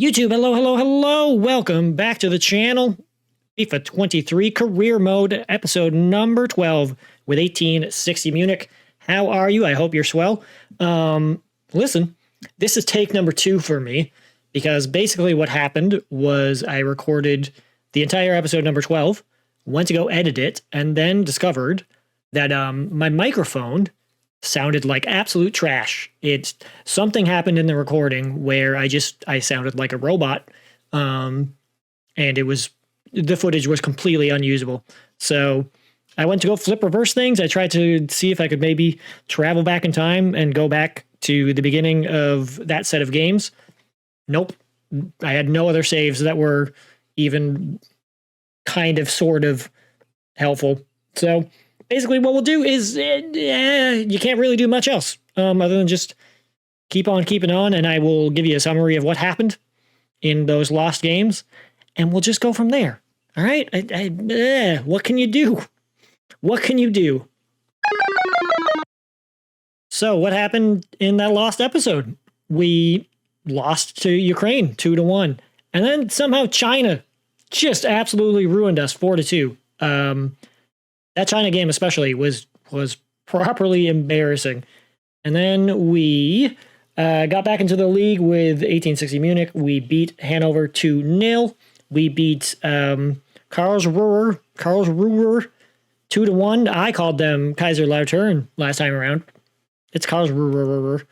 YouTube, hello, hello, hello. Welcome back to the channel. FIFA 23 Career Mode, episode number 12 with 1860 Munich. How are you? I hope you're swell. Listen, this is take number 2 for me because basically what happened was I recorded the entire episode number 12, went to go edit it, and then discovered that my microphone sounded like absolute trash. Something happened in the recording where I sounded like a robot, and the footage was completely unusable. So I went to go flip reverse things. I tried to see if I could maybe travel back in time and go back to the beginning of that set of games. Nope. I had no other saves that were even kind of sort of helpful. So basically what we'll do is you can't really do much else other than just keep on keeping on, and I will give you a summary of what happened in those lost games, and we'll just go from there. All right? What can you do? What can you do? So what happened in that lost episode? We lost to Ukraine 2-1, and then somehow China just absolutely ruined us 4-2. That China game especially was properly embarrassing. And then we got back into the league with 1860 Munich. We beat Hanover 2-0. We beat Karlsruhe 2-1. I called them Kaiserslautern last time around. It's Karlsruhe.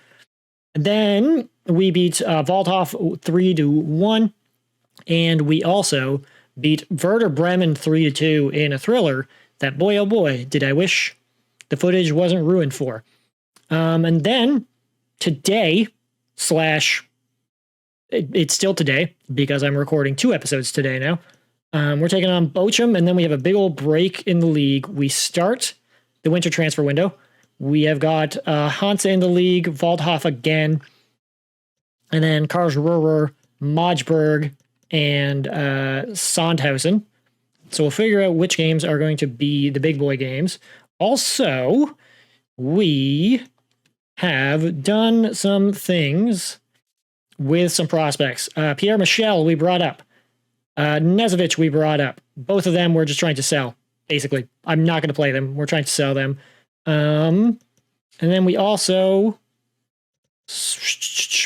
And then we beat Waldhof 3-1. And we also beat Werder Bremen 3-2 in a thriller that, boy, oh boy, did I wish the footage wasn't ruined for. And then today, it's still today because I'm recording 2 episodes today now. We're taking on Bochum, and then we have a big old break in the league. We start the winter transfer window. We have got Hansa in the league, Waldhof again, and then Karlsruhe, Magdeburg, and Sandhausen. So we'll figure out which games are going to be the big boy games. Also, we have done some things with some prospects. Pierre Michel, we brought up. Nezovic, we brought up. Both of them we're just trying to sell, basically. I'm not going to play them. We're trying to sell them. And then we also...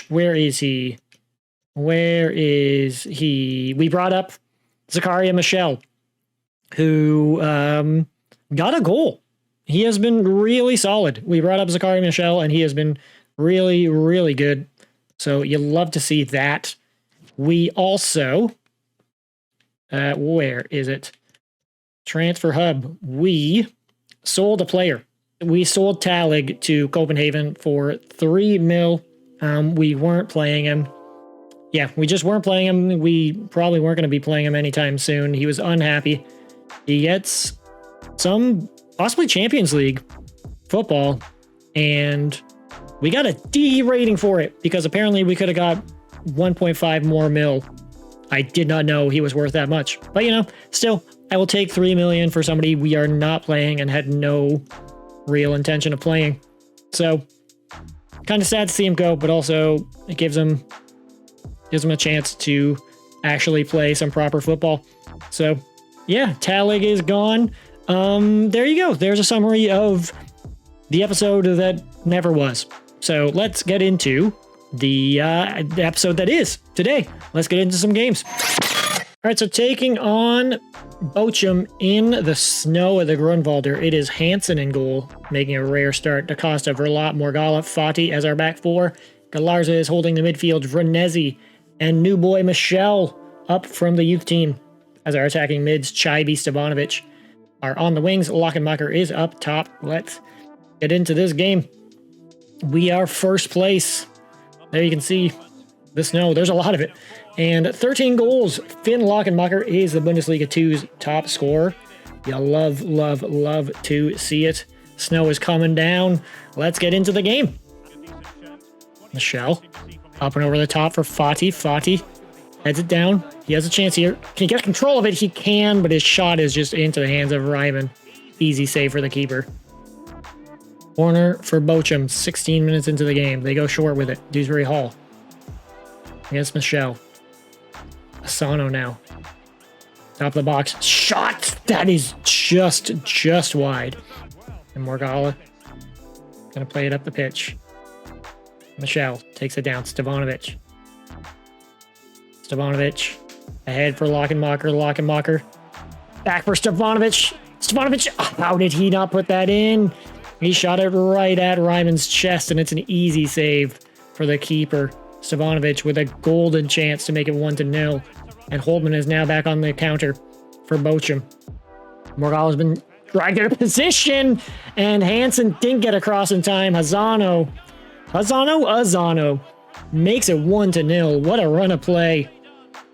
Where is he? We brought up Zakaria Michel, who got a goal. He has been really solid. We brought up Zakaria Michel, and he has been really, really good. So you love to see that. We also, where is it? Transfer Hub. We sold a player. We sold Talig to Copenhagen for 3 mil. We weren't playing him. Yeah, we just weren't playing him. We probably weren't going to be playing him anytime soon. He was unhappy. He gets some possibly Champions League football, and we got a D rating for it because apparently we could have got 1.5 more mil. I did not know he was worth that much. But, still, I will take 3 million for somebody we are not playing and had no real intention of playing. So, kind of sad to see him go, but also it gives him a chance to actually play some proper football. So, yeah, Talig is gone. There you go. There's a summary of the episode that never was. So let's get into the episode that is today. Let's get into some games. All right, so taking on Bochum in the snow of the Grunwalder, it is Hansen in goal, making a rare start. Da Costa, Verlat, Morgala, Fati as our back four. Galarza is holding the midfield. Vrenezi and new boy Michel up from the youth team as our attacking mids. Chaibi, Stevanovic are on the wings. Lockenmacher is up top. Let's get into this game. We are first place. There you can see the snow. There's a lot of it. And 13 goals. Finn Lockenmacher is the Bundesliga 2's top scorer. You love, love, love to see it. Snow is coming down. Let's get into the game. Michel up and over the top for Fati. Fati heads it down. He has a chance here. Can he get control of it? He can, but his shot is just into the hands of Ryman. Easy save for the keeper. Corner for Bochum. 16 minutes into the game. They go short with it. Dewsbury Hall against Michel. Asano now. Top of the box. Shot! That is just wide. And Morgala gonna play it up the pitch. Michelle takes it down. Stevanovic. Stevanovic ahead for Lockenmacher. Lockenmacher back for Stevanovic. Stevanovic, how did he not put that in? He shot it right at Ryman's chest, and it's an easy save for the keeper. Stevanovic with a golden chance to make it 1-0. And Holdman is now back on the counter for Bochum. Morgala's been dragged out of position, and Hansen didn't get across in time. Hazano makes it 1-0. What a run of play.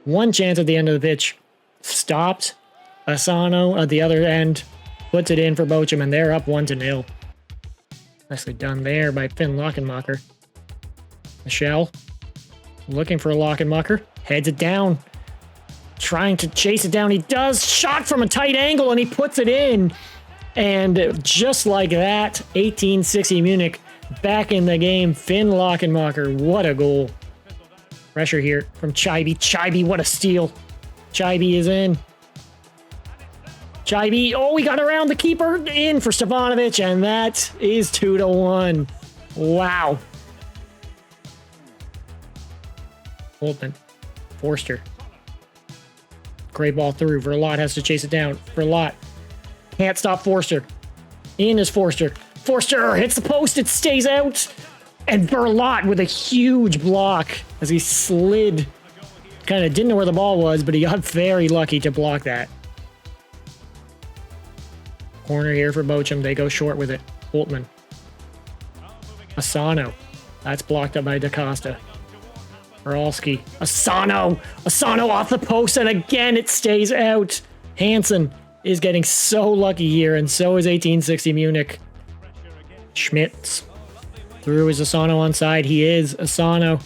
One chance at the end of the pitch. Stopped. Asano at the other end puts it in for Bochum, and they're up 1-0. Nicely done there by Finn Lockenmacher. Michelle looking for Lockenmacher. Heads it down. Trying to chase it down. He does. Shot from a tight angle, and he puts it in. And just like that, 1860 Munich back in the game. Finn Lockenmacher. What a goal. Pressure here from Chaibi. Chaibi, what a steal. Chaibi is in. Chaibi, oh, we got around the keeper, in for Stevanovic, and that is 2-1. Wow. Holtman, Forster. Great ball through. Verlat has to chase it down. Verlat can't stop Forster. In is Forster. Forster hits the post. It stays out. And Verlat with a huge block as he slid. Kind of didn't know where the ball was, but he got very lucky to block that. Corner here for Bochum. They go short with it. Holtman. Asano. That's blocked up by DaCosta. Oralski. Asano off the post, and again it stays out. Hansen is getting so lucky here, and so is 1860 Munich. Schmitz. Through is Asano onside. He is Asano.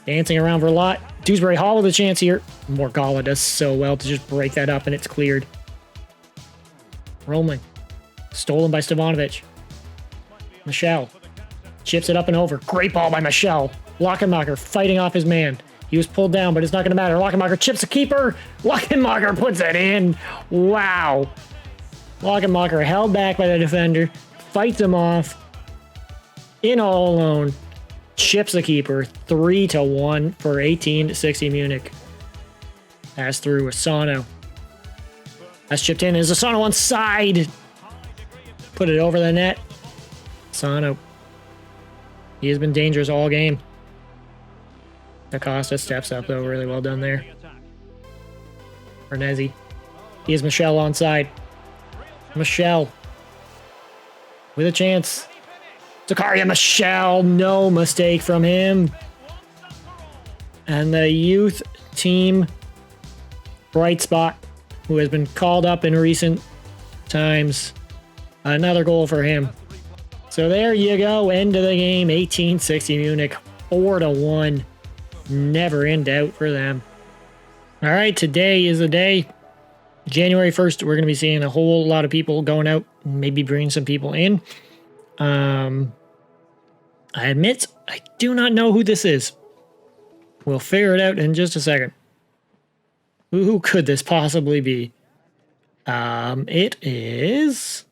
Dancing around Verlat. Dewsbury Hall with a chance here. Morgala does so well to just break that up, and it's cleared. Roman. Stolen by Stevanovic. Michelle. Chips it up and over. Great ball by Michelle. Lockenmacher fighting off his man. He was pulled down, but it's not going to matter. Lockenmacher chips the keeper. Lockenmacher puts it in. Wow. Lockenmacher held back by the defender. Fights him off. In all alone. Chips the keeper. 3-1 for 1860 Munich. Pass through Asano. That's chipped in. Is Asano onside? Put it over the net. Asano. He has been dangerous all game. DaCosta steps up, though. Really well done there. Arnezi. He has Michelle onside. Michelle. With a chance. Zakaria Michelle. No mistake from him. And the youth team bright spot, who has been called up in recent times. Another goal for him. So there you go. End of the game. 1860 Munich. 4-1. Never in doubt for them. All right, today is the day. January 1st, we're going to be seeing a whole lot of people going out, maybe bringing some people in. I admit, I do not know who this is. We'll figure it out in just a second. Who could this possibly be? It is...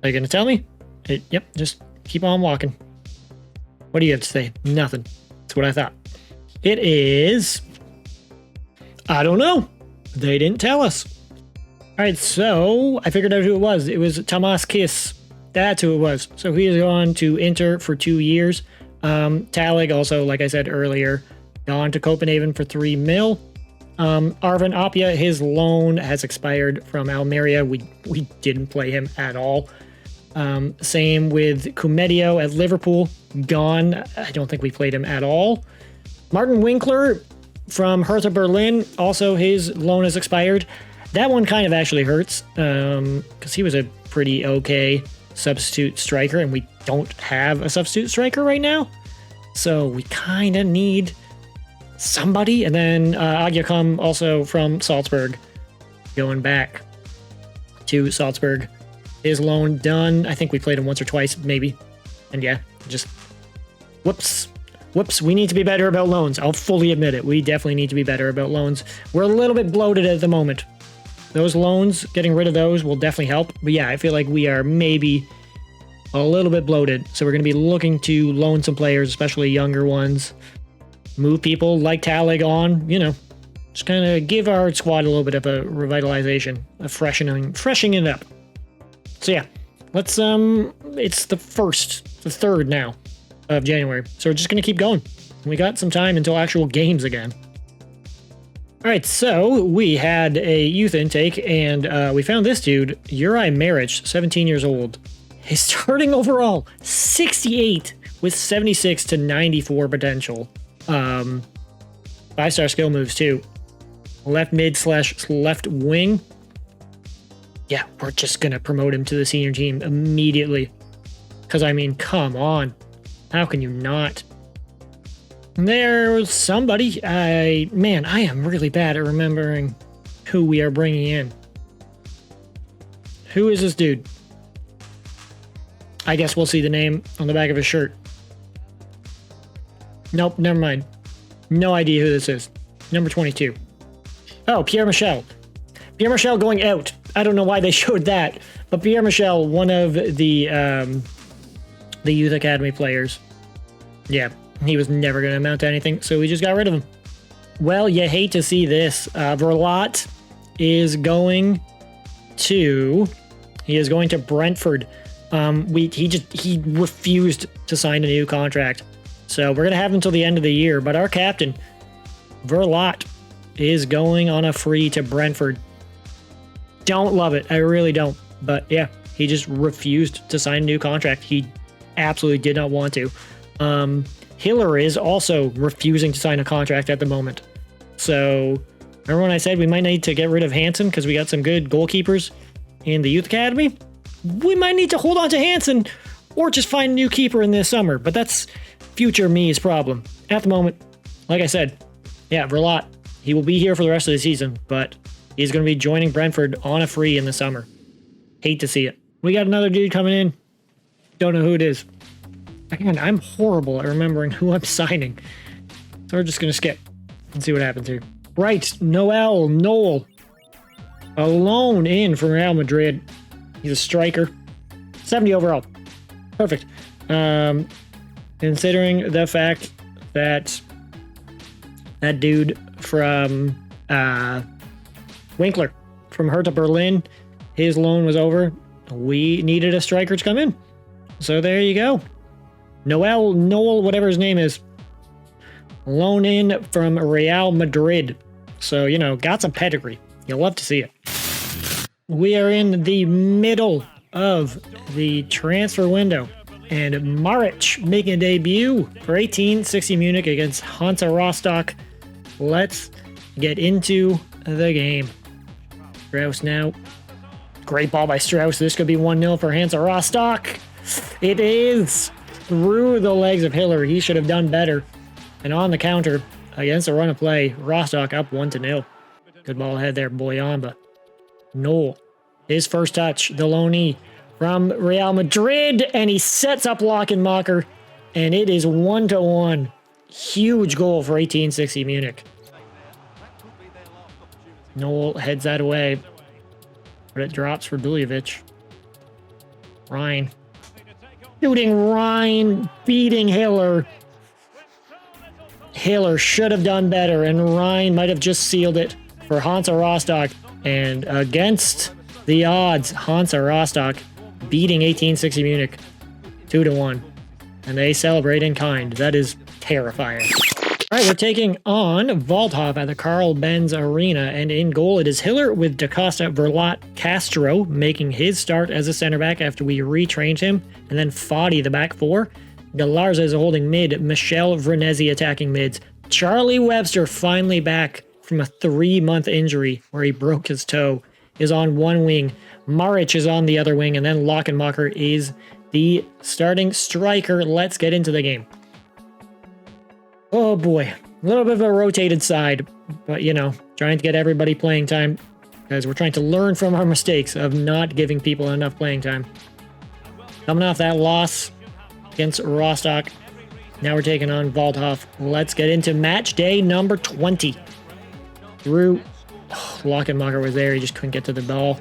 Are you going to tell me? Yep, just keep on walking. What do you have to say? Nothing. That's what I thought. It is... I don't know. They didn't tell us. All right, so I figured out who it was. It was Tomas Kiss. That's who it was. So he is gone to Inter for 2 years. Talig also, like I said earlier, gone to Copenhagen for 3 mil. Arvin Apia, his loan has expired from Almeria. We didn't play him at all. Same with Cumedio at Liverpool. Gone. I don't think we played him at all. Martin Winkler from Hertha Berlin. Also, his loan has expired. That one kind of actually hurts because he was a pretty okay substitute striker, and we don't have a substitute striker right now. So we kind of need somebody. And then Agyakam also from Salzburg, going back to Salzburg. His loan done. I think we played him once or twice, maybe. And yeah, just whoops. Whoops, we need to be better about loans. I'll fully admit it. We definitely need to be better about loans. We're a little bit bloated at the moment. Those loans, getting rid of those will definitely help. But yeah, I feel like we are maybe a little bit bloated. So we're going to be looking to loan some players, especially younger ones. Move people like Talig on, you know, just kind of give our squad a little bit of a revitalization, a freshening it up. So yeah, let's, it's the 3rd now of January. So we're just going to keep going. We got some time until actual games again. All right, so we had a youth intake, and we found this dude, Uri Marich, 17 years old. His starting overall, 68 with 76 to 94 potential. 5-star skill moves too. Left mid / left wing. Yeah, we're just going to promote him to the senior team immediately. Because, I mean, come on. How can you not? There's somebody. Man, I am really bad at remembering who we are bringing in. Who is this dude? I guess we'll see the name on the back of his shirt. Nope, never mind. No idea who this is. Number 22. Oh, Pierre Michel. Pierre Michel going out. I don't know why they showed that, but Pierre Michel, one of the youth academy players. Yeah, he was never going to amount to anything, so we just got rid of him. Well, you hate to see this. Verlat is going to Brentford. He refused to sign a new contract. So we're going to have him until the end of the year, but our captain, Verlat, is going on a free to Brentford. Don't love it. I really don't. But yeah, he just refused to sign a new contract. He absolutely did not want to. Hiller is also refusing to sign a contract at the moment. So remember when I said we might need to get rid of Hansen because we got some good goalkeepers in the youth academy? We might need to hold on to Hansen or just find a new keeper in this summer. But that's future me's problem. At the moment, like I said, yeah, Verlat, he will be here for the rest of the season, but he's going to be joining Brentford on a free in the summer. Hate to see it. We got another dude coming in. Don't know who it is. Again, I'm horrible at remembering who I'm signing. So we're just going to skip and see what happens here. Right, Noel. A loan in from Real Madrid. He's a striker. 70 overall. Perfect. Considering the fact that that dude from Winkler from Hertha Berlin, his loan was over. We needed a striker to come in. So there you go. Noel, whatever his name is. Loan in from Real Madrid. So, you know, got some pedigree. You'll love to see it. We are in the middle of the transfer window. And Maric making a debut for 1860 Munich against Hansa Rostock. Let's get into the game. Strauss now. Great ball by Strauss. This could be 1-0 for Hansa Rostock. It is through the legs of Hiller. He should have done better. And on the counter, against a run of play, Rostock up 1-0. Good ball ahead there, Boyamba. Noel, his first touch, the loanee from Real Madrid, and he sets up Lockenmacher, and it is 1-1. Huge goal for 1860 Munich. Noel heads that away, but it drops for Duljevic. Ryan. Shooting Ryan, beating Hiller. Hiller should have done better, and Ryan might have just sealed it for Hansa Rostock. And against the odds, Hansa Rostock beating 1860 Munich 2-1. And they celebrate in kind. That is terrifying. All right, we're taking on Waldhof at the Carl Benz Arena, and in goal it is Hiller with Da Costa, Verlat, Castro making his start as a center back after we retrained him, and then Foddy the back four. Galarza is holding mid, Michel Vernesi attacking mids. Charlie Webster finally back from a 3-month injury where he broke his toe, is on one wing. Maric is on the other wing, and then Lockenmacher is the starting striker. Let's get into the game. Oh boy, a little bit of a rotated side, but you know, trying to get everybody playing time because we're trying to learn from our mistakes of not giving people enough playing time. Coming off that loss against Rostock, Now we're taking on Waldhof. Let's get into match day number 20. Through. Oh, Lockenmacher was there. He just couldn't get to the ball.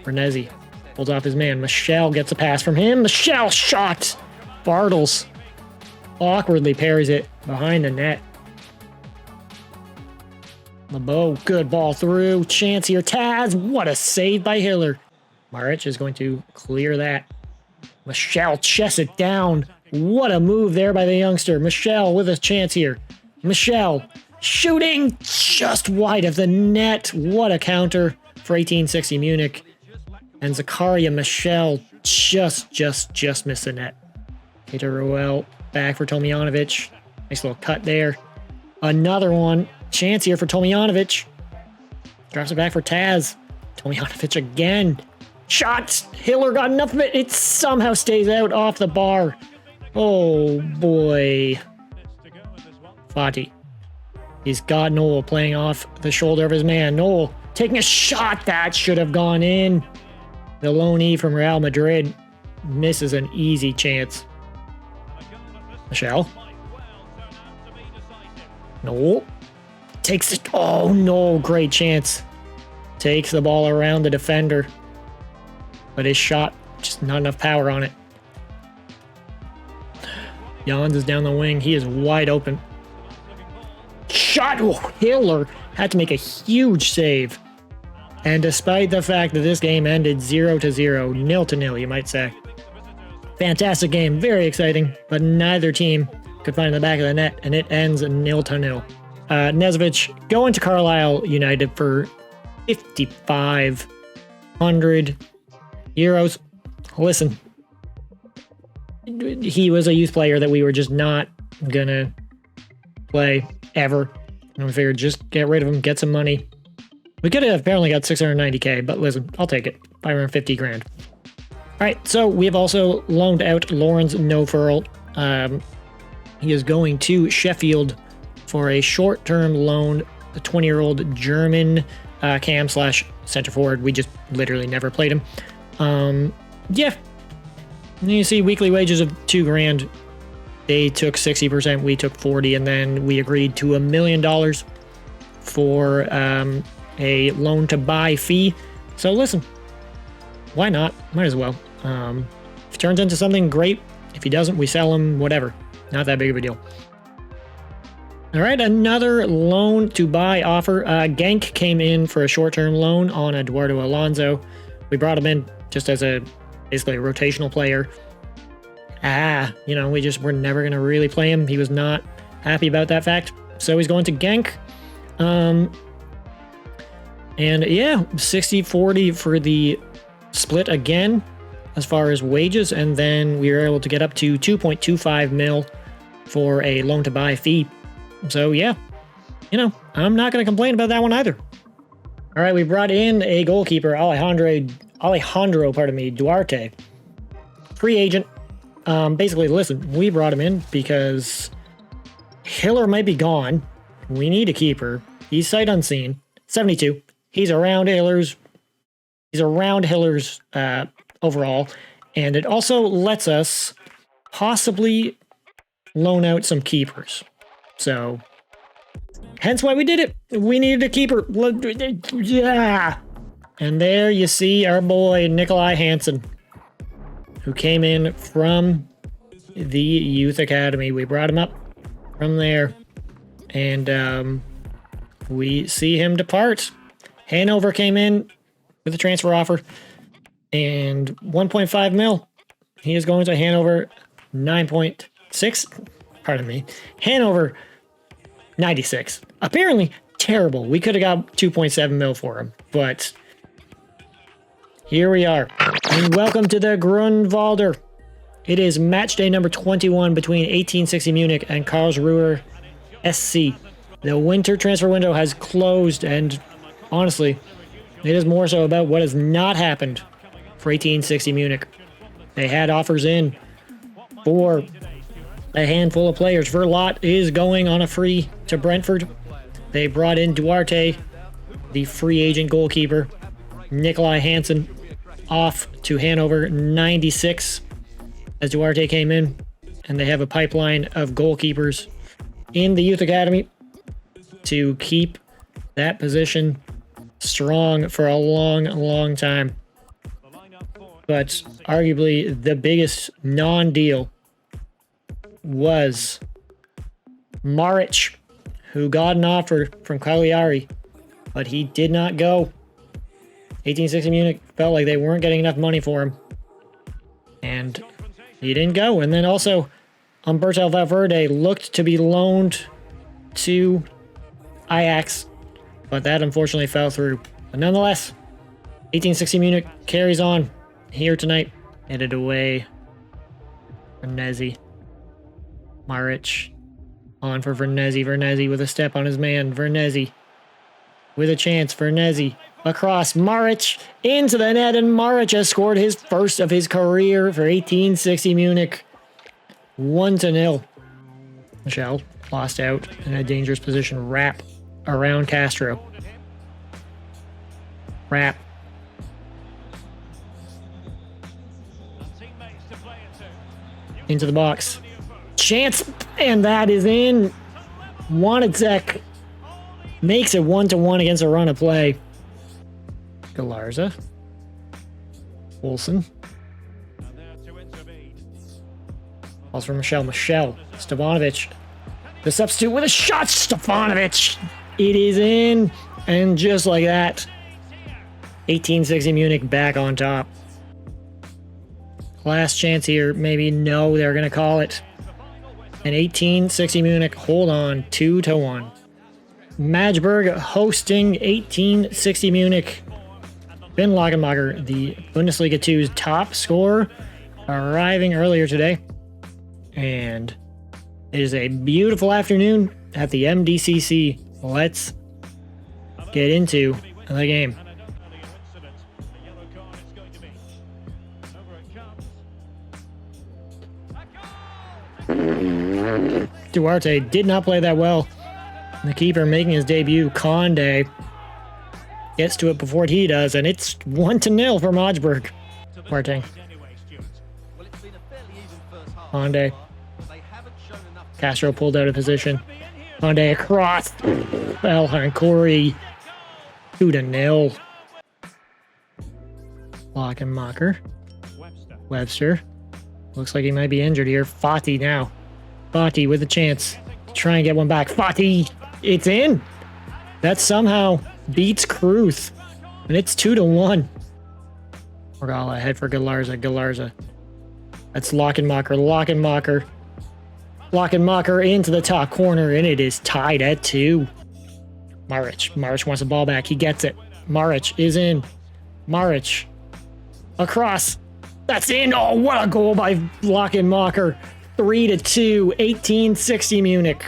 Bernesi holds off his man. Michel gets a pass from him. Michel shot. Bartels awkwardly parries it behind the net. LeBeau, good ball through. Chance here. Taz, what a save by Hiller. Maric is going to clear that. Michel chests it down. What a move there by the youngster. Michel with a chance here. Michel shooting just wide of the net. What a counter for 1860 Munich. And Zakaria Michel just missed the net. Peter Ruel back for Tomjanovic. Nice little cut there. Another one. Chance here for Tomjanovic. Drops it back for Taz. Tomjanovic again. Shots. Hiller got enough of it. It somehow stays out off the bar. Oh boy. Fati. He's got Noel playing off the shoulder of his man. Noel taking a shot that should have gone in. The loanee from Real Madrid misses an easy chance. Michel. Noel. Takes it. Oh no, great chance. Takes the ball around the defender. But his shot, just not enough power on it. Jans is down the wing. He is wide open. Shot! Oh, Hiller had to make a huge save. And despite the fact that this game ended 0-0, 0-0, you might say. Fantastic game, very exciting, but neither team could find the back of the net, and it ends 0-0. Nezovic going to Carlisle United for 5,500 euros. Listen, he was a youth player that we were just not gonna play ever. And we figured just get rid of him, get some money. We could have apparently got 690k, but listen, I'll take it. 550 grand. All right, so we have also loaned out Lorenz Nofurl. He is going to Sheffield for a short-term loan. The 20-year-old German cam / center forward. We just literally never played him. Yeah. And you see weekly wages of $2 grand. They took 60%, we took 40, and then we agreed to $1 million for a loan to buy fee. So listen, why not? Might as well. If it turns into something great, if he doesn't, we sell him, whatever. Not that big of a deal. All right, another loan to buy offer. Genk came in for a short-term loan on Eduardo Alonso. We brought him in just as basically a rotational player. We're never going to really play him. He was not happy about that fact. So he's going to Genk. And yeah, 60-40 for the split again as far as wages. And then we were able to get up to 2.25 mil for a loan to buy fee. So yeah, I'm not going to complain about that one either. All right, we brought in a goalkeeper, Alejandro, Duarte. Free agent. Basically, listen, we brought him in because Hiller might be gone. We need a keeper. He's sight unseen. 72. He's around Hiller's overall. And it also lets us possibly loan out some keepers. So, hence why we did it. We needed a keeper. Yeah. And there you see our boy, Nikolai Hansen, who came in from the youth academy. We brought him up from there. And we see him depart. Hanover came in with a transfer offer. And 1.5 mil. He is going to Hanover 9.6. Pardon me. Hanover 96. Apparently terrible. We could have got 2.7 mil for him. But here we are. And welcome to the Grunwalder. It is match day number 21 between 1860 Munich and Karlsruher SC. The winter transfer window has closed, and honestly, it is more so about what has not happened for 1860 Munich. They had offers in for a handful of players. Verlotte is going on a free to Brentford. They brought in Duarte, the free agent goalkeeper. Nikolai Hansen off to Hanover 96 as Duarte came in. and they have a pipeline of goalkeepers in the youth academy to keep that position strong for a long, long time. But arguably the biggest non-deal was Maric, who got an offer from Cagliari, but he did not go. 1860 Munich felt like they weren't getting enough money for him, and he didn't go. And then also, Humberto Valverde looked to be loaned to Ajax, but that unfortunately fell through. But nonetheless, 1860 Munich carries on here tonight. Headed away. Vernezzi. Maric. On for Vernezzi. Vernezzi with a step on his man. Vernezzi with a chance. Vernezzi across. Maric into the net, and Maric has scored his first of his career for 1860 Munich. 1-0. Michel lost out in a dangerous position. Wrap around Castro. Wrap. Into the box. Chance, and that is in. Wanacek makes it 1-1 against a run of play. Galarza. Olsen. Calls for Michel. Michel. Stefanovic. The substitute with a shot. Stefanovic. It is in. And just like that, 1860 Munich back on top. Last chance here. Maybe no, they're going to call it. And 1860 Munich hold on 2-1. Magdeburg hosting 1860 Munich. Ben Lagenmacher, the Bundesliga 2's top scorer, arriving earlier today. And it is a beautiful afternoon at the MDCC. Let's get into the game. Duarte did not play that well. The keeper making his debut, Conde, gets to it before he does, and it's 1-0 for Magdeburg. Duarte. Conde. Castro pulled out of position. Conde across. Elhan Corey. 2-0. Lockenmacher. Webster. Looks like he might be injured here. Fati now. Fati with a chance to try and get one back. Fati, it's in. That somehow beats Cruz. And it's 2-1. Morgala ahead for Galarza. Galarza. That's Lockenmacher. Lockenmacher. Lockenmacher into the top corner, and it is tied at 2. Maric. Maric wants the ball back. He gets it. Maric is in. Maric. Across. That's in. Oh, what a goal by Lockenmacher. 3-2. 1860 Munich.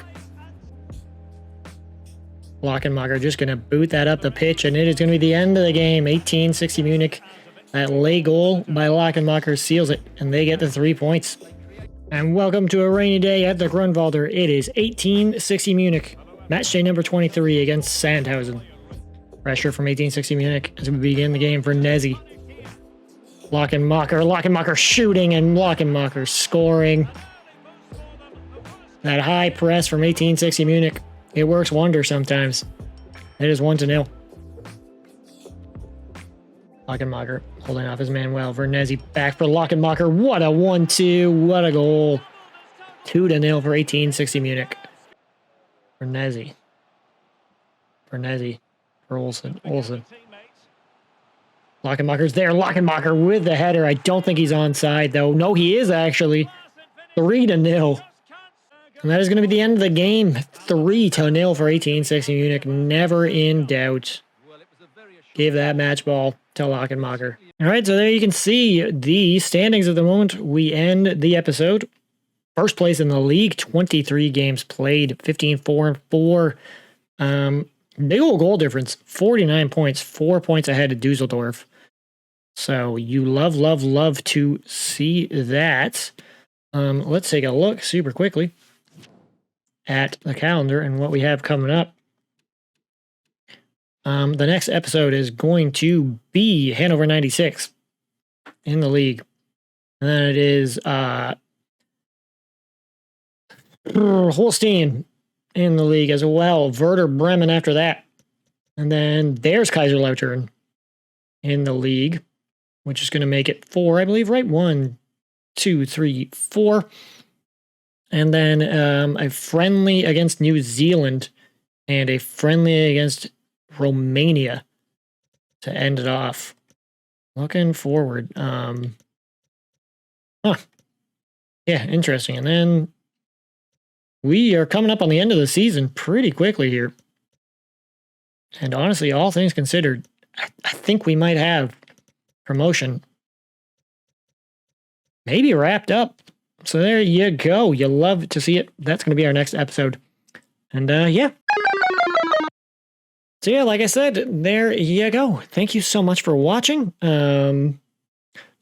Lockenmacher just going to boot that up the pitch, and it is going to be the end of the game. 1860 Munich. That late goal by Lockenmacher seals it, and they get the 3 points. And welcome to a rainy day at the Grunwalder. It is 1860 Munich. Match day number 23 against Sandhausen. Pressure from 1860 Munich as we begin the game for Nezzi. Lockenmacher. Lockenmacher shooting, and Lockenmacher scoring. That high press from 1860 Munich. It works wonders sometimes. It is 1-0. Lockenmacher holding off his man well. Vernezzi back for Lockenmacher. What a 1-2. What a goal. 2-0 for 1860 Munich. Vernezzi. Vernezzi for Olsen. Olsen. Lockenmacher's there. Lockenmacher with the header. I don't think he's onside, though. No, he is actually. 3-0. And that is going to be the end of the game. 3-0 for 1860 Munich. Never in doubt. Gave that match ball to Lockenmacher. All right, so there you can see the standings at the moment. We end the episode. First place in the league, 23 games played, 15-4-4. Big old goal difference, 49 points, 4 points ahead of Dusseldorf. So you love, love, love to see that. Let's take a look super quickly at the calendar and what we have coming up. The next episode is going to be Hannover 96 in the league. And then it is Holstein in the league as well. Werder Bremen after that. And then there's Kaiserslautern in the league, which is going to make it 4, I believe, right? 1, 2, 3, 4. And then a friendly against New Zealand and a friendly against Romania to end it off. Looking forward. Yeah, interesting. And then we are coming up on the end of the season pretty quickly here. And honestly, all things considered, I think we might have promotion maybe wrapped up. So there you go. You love to see it. That's going to be our next episode. And yeah. So yeah, like I said, there you go. Thank you so much for watching. Not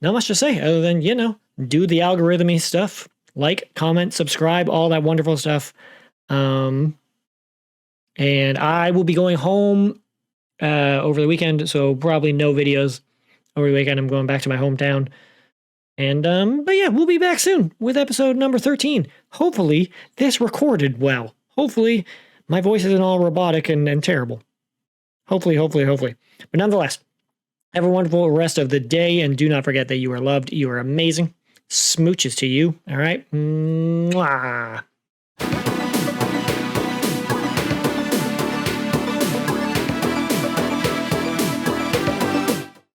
much to say other than, you know, do the algorithmy stuff. Like, comment, subscribe, all that wonderful stuff. And I will be going home over the weekend, so probably no videos over the weekend. I'm going back to my hometown. And but yeah, we'll be back soon with episode number 13. Hopefully this recorded well. Hopefully my voice isn't all robotic and terrible. Hopefully. But nonetheless, have a wonderful rest of the day, and do not forget that you are loved, you are amazing. Smooches to you, all right? Mwah.